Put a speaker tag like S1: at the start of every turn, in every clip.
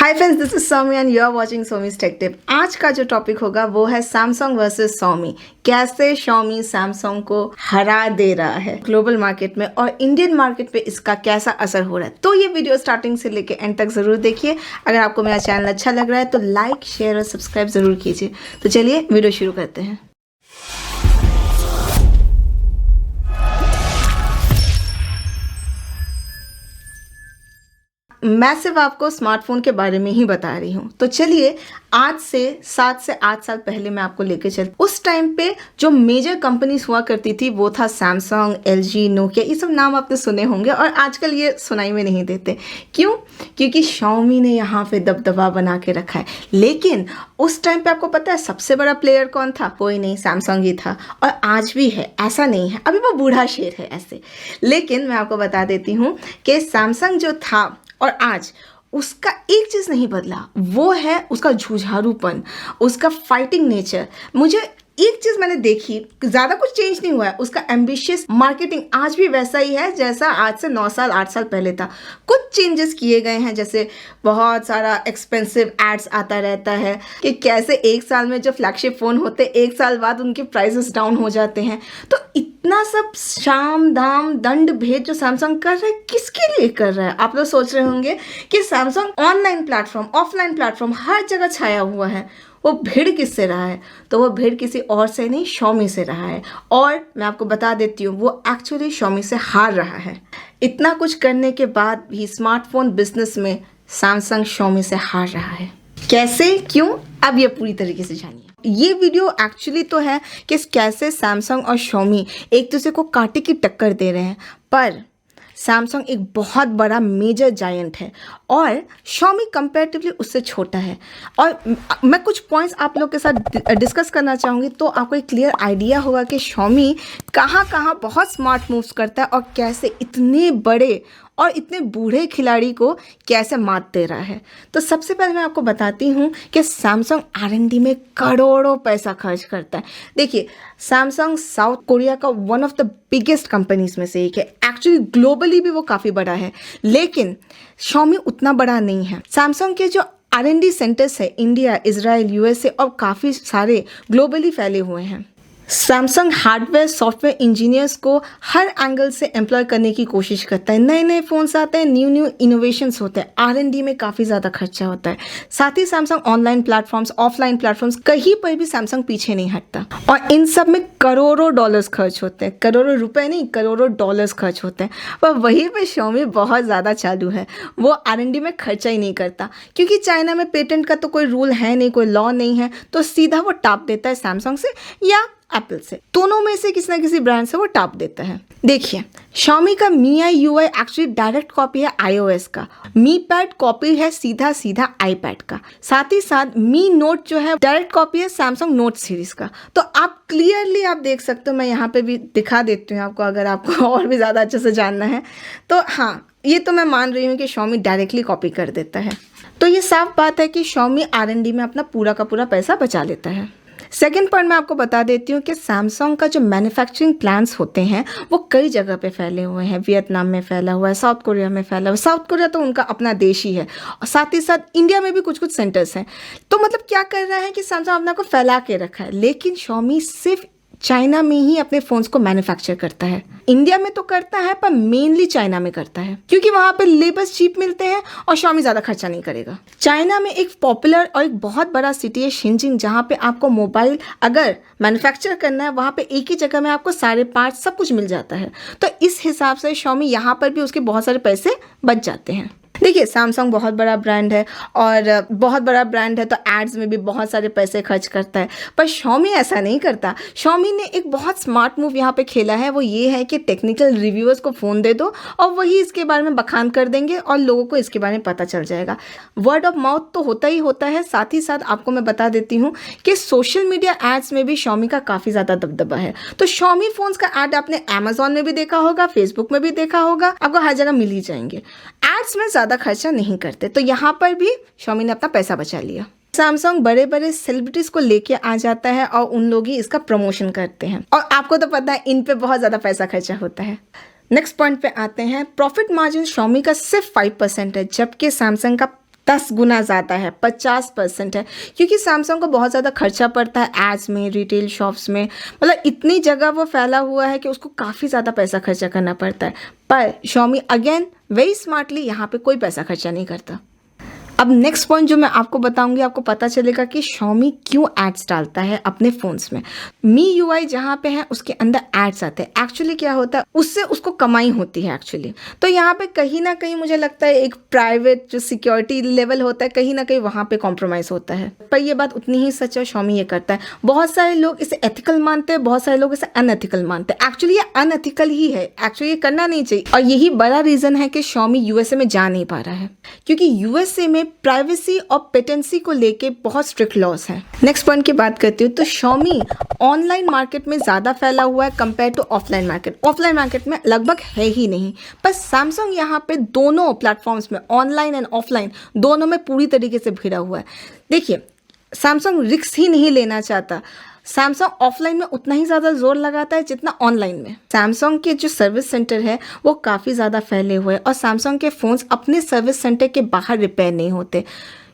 S1: Hi friends, this is Saumi and you are watching Saumi's tech tip. आज का जो topic होगा वो है सैमसंग वर्सेस Xiaomi। कैसे Xiaomi सैमसंग को हरा दे रहा है ग्लोबल मार्केट में और इंडियन मार्केट पे इसका कैसा असर हो रहा है। तो ये वीडियो स्टार्टिंग से लेके एंड तक जरूर देखिए। अगर आपको मेरा चैनल अच्छा लग रहा है तो लाइक, शेयर और सब्सक्राइब जरूर कीजिए। तो चलिए वीडियो शुरू करते हैं। मैं सिर्फ आपको स्मार्टफोन के बारे में ही बता रही हूँ। तो चलिए आज से 7 से 8 साल पहले मैं आपको लेके चल। उस टाइम पे जो मेजर कंपनीज हुआ करती थी वो था सैमसंग, LG, नोकिया। ये सब नाम आपने सुने होंगे और आजकल ये सुनाई में नहीं देते। क्यों? क्योंकि Xiaomi ने यहाँ पे दबदबा बना के रखा है। लेकिन उस टाइम पे आपको पता है सबसे बड़ा प्लेयर कौन था? कोई नहीं, सैमसंग ही था। और आज भी है, ऐसा नहीं है, अभी वो बूढ़ा शेर है ऐसे। लेकिन मैं आपको बता देती हूँ कि सैमसंग जो था और आज उसका एक चीज़ नहीं बदला, वो है उसका जुझारूपन, उसका फाइटिंग नेचर। मुझे एक चीज़ मैंने देखी, ज़्यादा कुछ चेंज नहीं हुआ है। उसका एम्बिशियस मार्केटिंग आज भी वैसा ही है जैसा आज से 9 साल 8 साल पहले था। कुछ चेंजेस किए गए हैं, जैसे बहुत सारा एक्सपेंसिव एड्स आता रहता है कि कैसे एक साल में जो फ्लैगशिप फ़ोन होते एक साल बाद उनके प्राइसेस डाउन हो जाते हैं। तो इतना सब शाम दाम दंड भेद जो सैमसंग कर रहा है, किसके लिए कर रहा है? आप लोग सोच रहे होंगे कि Samsung online platform, offline platform हर जगह छाया हुआ है। वो भीड़ किससे रहा है? तो वो भीड़ किसी और से नहीं, Xiaomi से रहा है। और मैं आपको बता देती हूँ वो एक्चुअली Xiaomi से हार रहा है। इतना कुछ करने के बाद भी स्मार्टफोन बिजनेस में सैमसंग Xiaomi से हार रहा है। कैसे, क्यों? अब ये पूरी तरीके से जानिए। ये वीडियो एक्चुअली तो है कि कैसे सैमसंग और Xiaomi एक दूसरे को कांटे की टक्कर दे रहे हैं, पर सैमसंग एक बहुत बड़ा मेजर जायंट है और Xiaomi कंपैरेटिवली उससे छोटा है। और मैं कुछ पॉइंट्स आप लोग के साथ डिस्कस करना चाहूँगी तो आपको एक क्लियर आइडिया होगा कि Xiaomi कहाँ कहाँ बहुत स्मार्ट मूव्स करता है और कैसे इतने बड़े और इतने बूढ़े खिलाड़ी को कैसे मात दे रहा है। तो सबसे पहले मैं आपको बताती हूँ कि सैमसंग R&D में करोड़ों पैसा खर्च करता है। देखिए, सैमसंग साउथ कोरिया का one of the biggest companies में से एक है। एक्चुअली ग्लोबली भी वो काफ़ी बड़ा है, लेकिन Xiaomi उतना बड़ा नहीं है। सैमसंग के जो R&D सेंटर्स है इंडिया, इजराइल, USA और काफ़ी सारे ग्लोबली फैले हुए हैं। सैमसंग हार्डवेयर सॉफ्टवेयर इंजीनियर्स को हर एंगल से एम्प्लॉय करने की कोशिश करता है। नए नए फ़ोन्स आते हैं, न्यू इनोवेशंस होते हैं, R&D में काफ़ी ज़्यादा खर्चा होता है। साथ ही Samsung online platforms, offline platforms, कहीं पर भी सैमसंग पीछे नहीं हटता और इन सब में करोड़ों डॉलर्स खर्च होते हैं। करोड़ों रुपए नहीं, करोड़ों डॉलर्स खर्च होते हैं। पर वहीं पर Xiaomi बहुत ज़्यादा चालू है। वो R&D में खर्चा ही नहीं करता, क्योंकि चाइना में पेटेंट का तो कोई रूल है नहीं, कोई लॉ नहीं है, तो सीधा वो टाप देता है सैमसंग से या एप्पल से। दोनों में से किसी ना किसी ब्रांड से वो टाप देता है। देखिए, Xiaomi का MIUI UI actually direct copy है iOS का। Mi Pad कॉपी है सीधा सीधा iPad का। साथ ही साथ Mi Note जो है डायरेक्ट कॉपी है Samsung Note सीरीज का। तो आप क्लियरली आप देख सकते हो, मैं यहाँ पे भी दिखा देती हूँ आपको, अगर आपको और भी ज़्यादा अच्छे से जानना है तो। हाँ, ये तो मैं मान रही हूँ कि Xiaomi डायरेक्टली कॉपी कर देता है। तो ये साफ बात है कि Xiaomi R&D में अपना पूरा का पूरा पैसा बचा लेता है। सेकेंड पॉइंट मैं आपको बता देती हूँ कि सैमसंग का जो मैन्युफैक्चरिंग प्लांट्स होते हैं वो कई जगह पे फैले हुए हैं। वियतनाम में फैला हुआ है, साउथ कोरिया में फैला हुआ है। साउथ कोरिया तो उनका अपना देश ही है, और साथ ही साथ इंडिया में भी कुछ कुछ सेंटर्स हैं। तो मतलब क्या कर रहा है कि सैमसंग अपना को फैला के रखा है, लेकिन Xiaomi सिर्फ चाइना में ही अपने फ़ोन्स को मैन्युफैक्चर करता है। इंडिया में तो करता है, पर मेनली चाइना में करता है, क्योंकि वहाँ पे लेबर्स चीप मिलते हैं और Xiaomi ज़्यादा खर्चा नहीं करेगा। चाइना में एक पॉपुलर और एक बहुत बड़ा सिटी है शिंजिंग, जहाँ पे आपको मोबाइल अगर मैन्युफैक्चर करना है, वहाँ पे एक ही जगह में आपको सारे पार्ट्स सब कुछ मिल जाता है। तो इस हिसाब से Xiaomi यहाँ पर भी उसके बहुत सारे पैसे बच जाते हैं। देखिए, सैमसंग बहुत बड़ा ब्रांड है और बहुत बड़ा ब्रांड है तो एड्स में भी बहुत सारे पैसे खर्च करता है, पर Xiaomi ऐसा नहीं करता। Xiaomi ने एक बहुत स्मार्ट मूव यहाँ पे खेला है, वो ये है कि टेक्निकल रिव्यूअर्स को फ़ोन दे दो और वही इसके बारे में बखान कर देंगे और लोगों को इसके बारे में पता चल जाएगा। वर्ड ऑफ माउथ तो होता ही होता है। साथ ही साथ आपको मैं बता देती हूँ कि सोशल मीडिया एड्स में भी Xiaomi का काफ़ी ज़्यादा दबदबा है। तो Xiaomi फ़ोन्स का एड आपने अमेजोन में भी देखा होगा, फेसबुक में भी देखा होगा, आपको हर जगह मिल ही जाएंगे। एड्स में ज़्यादा खर्चा नहीं करते, तो यहाँ पर भी Xiaomi ने अपना पैसा बचा लिया। सैमसंग बड़े बड़े सेलिब्रिटीज को लेके आ जाता है और उन लोग ही इसका प्रमोशन करते हैं, और आपको तो पता है इन पे बहुत ज़्यादा पैसा खर्चा होता है। नेक्स्ट पॉइंट पे आते हैं। प्रॉफिट मार्जिन Xiaomi का सिर्फ 5% है, जबकि सैमसंग का 10 गुना ज़्यादा है, 50% है, क्योंकि सैमसंग को बहुत ज़्यादा खर्चा पड़ता है एड्स में, रिटेल शॉप्स में, मतलब इतनी जगह वो फैला हुआ है कि उसको काफ़ी ज़्यादा पैसा खर्चा करना पड़ता है। पर Xiaomi अगेन वेरी स्मार्टली यहाँ पे कोई पैसा खर्चा नहीं करता। अब नेक्स्ट पॉइंट जो मैं आपको बताऊंगी, आपको पता चलेगा कि Xiaomi क्यों एड्स डालता है अपने फ़ोन्स में। MIUI जहाँ पे है उसके अंदर एड्स आते हैं। एक्चुअली क्या होता है, उससे उसको कमाई होती है एक्चुअली। तो यहाँ पे कहीं ना कहीं मुझे लगता है एक प्राइवेट जो सिक्योरिटी लेवल होता है, कहीं ना कहीं वहाँ पे कॉम्प्रोमाइज़ होता है। पर ये बात उतनी ही सच है, Xiaomi ये करता है। बहुत सारे लोग इसे एथिकल मानते हैं, बहुत सारे लोग इसे अनएथिकल मानते हैं। एक्चुअली ये अनएथिकल ही है, एक्चुअली ये करना नहीं चाहिए। और यही बड़ा रीज़न है कि Xiaomi USA में जा नहीं पा रहा है, क्योंकि USA में प्राइवेसी और पेटेंसी को लेके बहुत स्ट्रिक्ट लॉज हैं। नेक्स्ट पॉइंट की बात करती हूँ तो Xiaomi ऑनलाइन मार्केट में ज़्यादा फैला हुआ है compare to offline market. Offline market में लगभग है ही नहीं, पर सैमसंग यहाँ पे दोनों प्लेटफॉर्म्स में, ऑनलाइन एंड ऑफलाइन दोनों में पूरी तरीके से भिड़ा हुआ है। देखिए, सैमसंग रिस्क ही नहीं लेना चाहता। सैमसंग ऑफलाइन में उतना ही ज़्यादा जोर लगाता है जितना ऑनलाइन में। सैमसंग के जो सर्विस सेंटर है वो काफ़ी ज़्यादा फैले हुए हैं और सैमसंग के फ़ोन्स अपने सर्विस सेंटर के बाहर रिपेयर नहीं होते।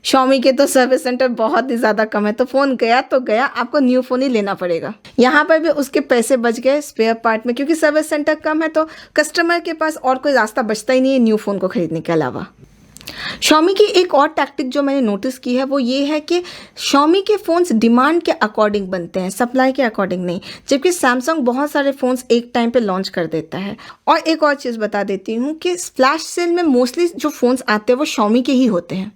S1: Xiaomi के तो सर्विस सेंटर बहुत ही ज़्यादा कम है, तो फ़ोन गया तो गया, आपको न्यू फ़ोन ही लेना पड़ेगा। यहाँ पर भी उसके पैसे बच गए स्पेयर पार्ट में, क्योंकि सर्विस सेंटर कम है तो कस्टमर के पास और कोई रास्ता बचता ही नहीं है न्यू फ़ोन को खरीदने के अलावा। Xiaomi की एक और टैक्टिक जो मैंने नोटिस की है वो ये है कि Xiaomi के फ़ोन्स डिमांड के अकॉर्डिंग बनते हैं, सप्लाई के अकॉर्डिंग नहीं, जबकि सैमसंग बहुत सारे फ़ोन्स एक टाइम पे लॉन्च कर देता है। और एक और चीज़ बता देती हूँ कि फ्लैश सेल में मोस्टली जो फ़ोन्स आते हैं वो Xiaomi के ही होते हैं।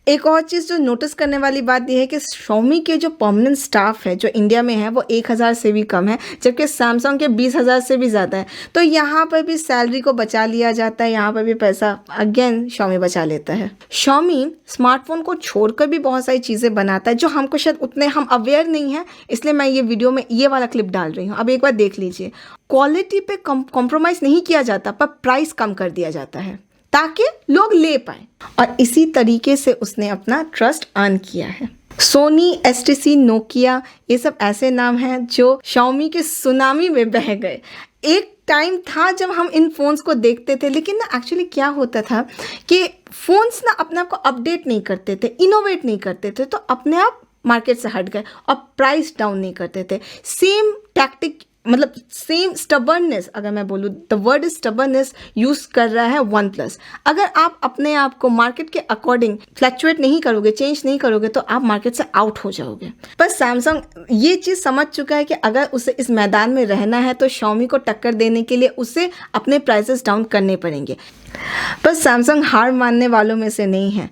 S1: एक और चीज़ जो नोटिस करने वाली बात यह है कि Xiaomi के जो परमानेंट स्टाफ है जो इंडिया में है वो 1000 से भी कम है, जबकि सैमसंग के 20,000 से भी ज़्यादा है। तो यहाँ पर भी सैलरी को बचा लिया जाता है, यहाँ पर भी पैसा अगेन Xiaomi बचा लेता है। Xiaomi स्मार्टफोन को छोड़कर भी बहुत सारी चीज़ें बनाता है जो हमको शायद उतने हम अवेयर नहीं हैं, इसलिए मैं ये वीडियो में ये वाला क्लिप डाल रही हूँ। अब एक बार देख लीजिए, क्वालिटी पे कॉम्प्रोमाइज़ नहीं किया जाता, पर प्राइस कम कर दिया जाता है ताकि लोग ले पाए, और इसी तरीके से उसने अपना ट्रस्ट अर्न किया है। सोनी, HTC, नोकिया, ये सब ऐसे नाम हैं जो Xiaomi के सुनामी में बह गए। एक टाइम था जब हम इन फ़ोन्स को देखते थे, लेकिन ना एक्चुअली क्या होता था कि फ़ोन्स ना अपने आप को अपडेट नहीं करते थे, इनोवेट नहीं करते थे, तो अपने आप मार्केट से हट गए और प्राइस डाउन नहीं करते थे। सेम टैक्टिक, मतलब सेम स्टबर्ननेस, अगर मैं बोलूँ the word is stubbornness, use कर रहा है OnePlus। अगर आप अपने आप को मार्केट के अकॉर्डिंग फ्लैक्चुएट नहीं करोगे, चेंज नहीं करोगे, तो आप मार्केट से आउट हो जाओगे। पर सैमसंग ये चीज़ समझ चुका है कि अगर उसे इस मैदान में रहना है तो Xiaomi को टक्कर देने के लिए उसे अपने प्राइसेस डाउन करने पड़ेंगे। पर सैमसंग हार मानने वालों में से नहीं है।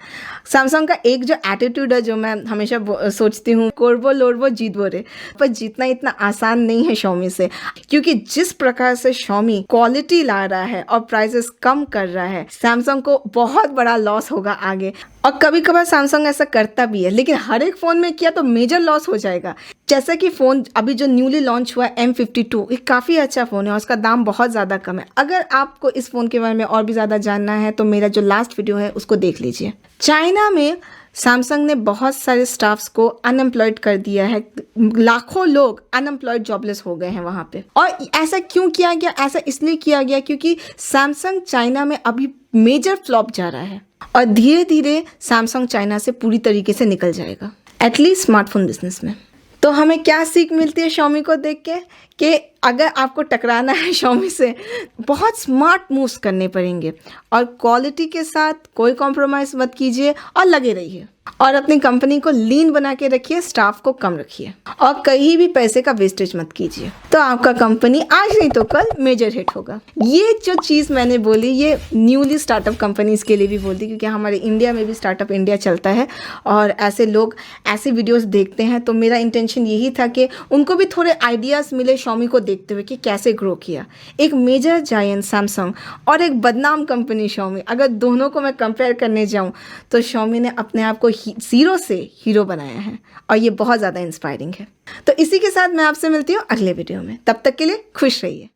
S1: सैमसंग का एक जो एटीट्यूड है जो मैं हमेशा सोचती हूँ, कोरबो लोरबो जीतबो रे, पर जीतना इतना आसान नहीं है Xiaomi से, क्योंकि जिस प्रकार से Xiaomi क्वालिटी ला रहा है और प्राइसेस कम कर रहा है, सैमसंग को बहुत बड़ा लॉस होगा आगे। और कभी कभार सैमसंग ऐसा करता भी है, लेकिन हर एक फ़ोन में किया तो मेजर लॉस हो जाएगा। जैसा कि फ़ोन अभी जो न्यूली लॉन्च हुआ है M52, ये काफ़ी अच्छा फ़ोन है और उसका दाम बहुत ज़्यादा कम है। अगर आपको इस फ़ोन के बारे में और भी ज़्यादा जानना है तो मेरा जो लास्ट वीडियो है उसको देख लीजिए। चाइना में सैमसंग ने बहुत सारे स्टाफ्स को अनएम्प्लॉयड कर दिया है, लाखों लोग अनएम्प्लॉयड, जॉबलेस हो गए हैं वहाँ पे। और ऐसा क्यों किया गया? ऐसा इसलिए किया गया क्योंकि सैमसंग चाइना में अभी मेजर फ्लॉप जा रहा है और धीरे धीरे सैमसंग चाइना से पूरी तरीके से निकल जाएगा, एटलीस्ट स्मार्टफोन बिजनेस में। तो हमें क्या सीख मिलती है Xiaomi को देख के कि अगर आपको टकराना है Xiaomi से, बहुत स्मार्ट मूव्स करने पड़ेंगे और क्वालिटी के साथ कोई कॉम्प्रोमाइज़ मत कीजिए और लगे रहिए और अपनी कंपनी को लीन बना के रखिए, स्टाफ को कम रखिए और कहीं भी पैसे का वेस्टेज मत कीजिए, तो आपका कंपनी आज नहीं तो कल मेजर हिट होगा। ये जो चीज़ मैंने बोली ये न्यूली स्टार्टअप कंपनीज़ के लिए भी बोलती, क्योंकि हमारे इंडिया में भी स्टार्टअप इंडिया चलता है और ऐसे लोग ऐसे वीडियोस देखते हैं। तो मेरा इंटेंशन यही था कि उनको भी थोड़े आइडियाज़ मिले Xiaomi को देखते हुए कि कैसे ग्रो किया। एक मेजर जायंट सैमसंग और एक बदनाम कंपनी Xiaomi, अगर दोनों को मैं कंपेयर करने जाऊँ तो Xiaomi ने अपने आप को ज़ीरो से हीरो बनाया है और ये बहुत ज़्यादा इंस्पायरिंग है। तो इसी के साथ मैं आपसे मिलती हूँ अगले वीडियो में, तब तक के लिए खुश रहिए।